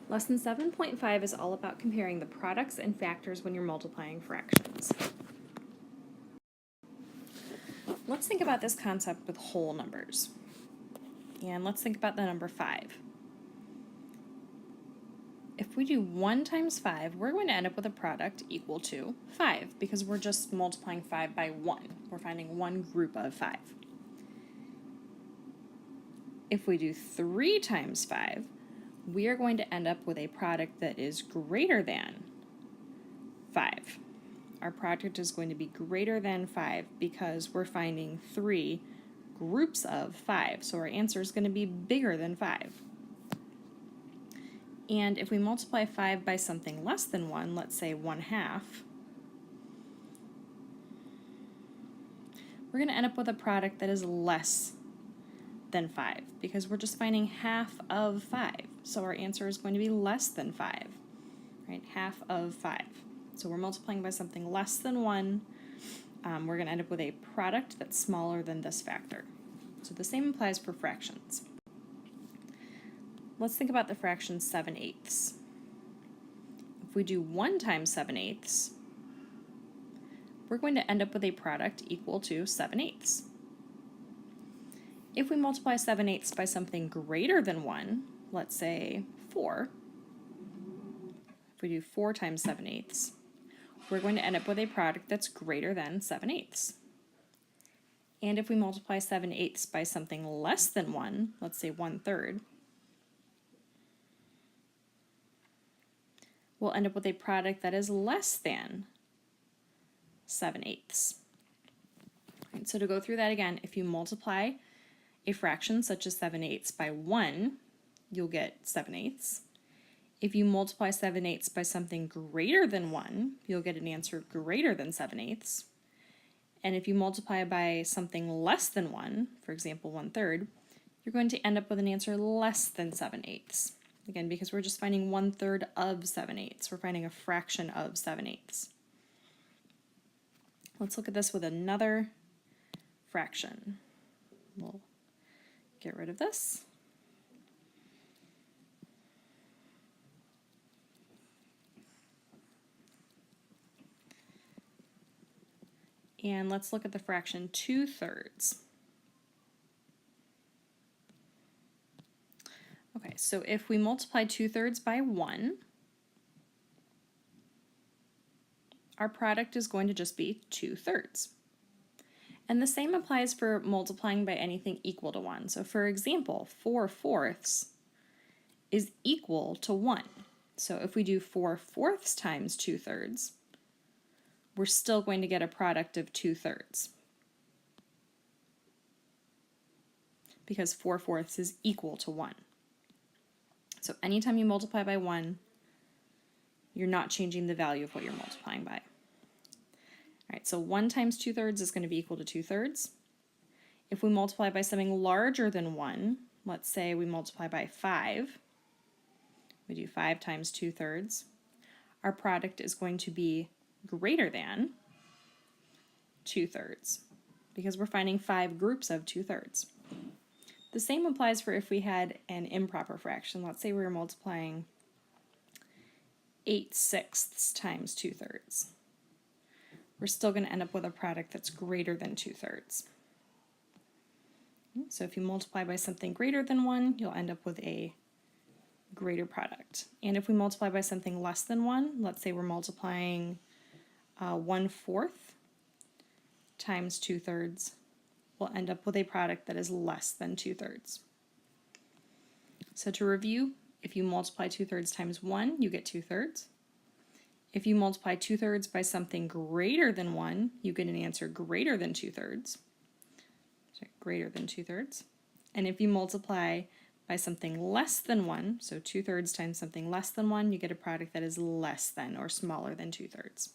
Lesson 7.5 is all about comparing the products and factors when you're multiplying fractions. Let's think about this concept with whole numbers. And let's think about the number 5. If we do 1 times 5, we're going to end up with a product equal to 5 because we're just multiplying 5 by 1. We're finding one group of 5. If we do 3 times 5, we are going to end up with a product that is greater than 5. Our product is going to be greater than 5 because we're finding 3 groups of 5. So our answer is going to be bigger than 5. And if we multiply 5 by something less than 1, let's say 1/2, we're going to end up with a product that is less than 5 because we're just finding half of 5. So our answer is going to be less than 5, right? Half of 5. So we're multiplying by something less than 1. We're going to end up with a product that's smaller than this factor. So the same applies for fractions. Let's think about the fraction 7/8. If we do 1 times 7/8, we're going to end up with a product equal to 7/8. If we multiply 7/8 by something greater than 1, let's say 4, if we do 4 times 7/8, we're going to end up with a product that's greater than 7/8. And if we multiply 7/8 by something less than 1, let's say 1/3, we'll end up with a product that is less than 7/8. Right, so to go through that again, if you multiply a fraction such as 7/8 by 1, you'll get 7/8. If you multiply 7/8 by something greater than 1, you'll get an answer greater than 7/8. And if you multiply by something less than 1, for example 1/3, you're going to end up with an answer less than 7/8. Again, because we're just finding 1/3 of 7/8. We're finding a fraction of 7/8. Let's look at this with another fraction. We'll get rid of this. And let's look at the fraction 2/3. Okay, so if we multiply 2/3 by 1, our product is going to just be 2/3. And the same applies for multiplying by anything equal to 1. So for example, 4/4 is equal to 1. So if we do 4/4 times 2/3, we're still going to get a product of 2/3. Because 4/4 is equal to 1. So anytime you multiply by 1, you're not changing the value of what you're multiplying by. All right, so 1 times 2/3 is going to be equal to 2/3. If we multiply by something larger than 1, let's say we multiply by 5, we do 5 times 2/3, our product is going to be greater than 2/3 because we're finding 5 groups of 2/3. The same applies for if we had an improper fraction. Let's say we were multiplying 8/6 times 2/3. We're still going to end up with a product that's greater than 2/3. So if you multiply by something greater than 1, you'll end up with a greater product. And if we multiply by something less than 1, let's say we're multiplying 1/4 times 2/3, we'll end up with a product that is less than 2/3. So to review, if you multiply 2/3 times 1, you get 2/3. If you multiply 2/3 by something greater than 1, you get an answer greater than 2/3. Sorry, greater than 2/3. And if you multiply by something less than 1, so 2/3 times something less than 1, you get a product that is less than or smaller than 2/3.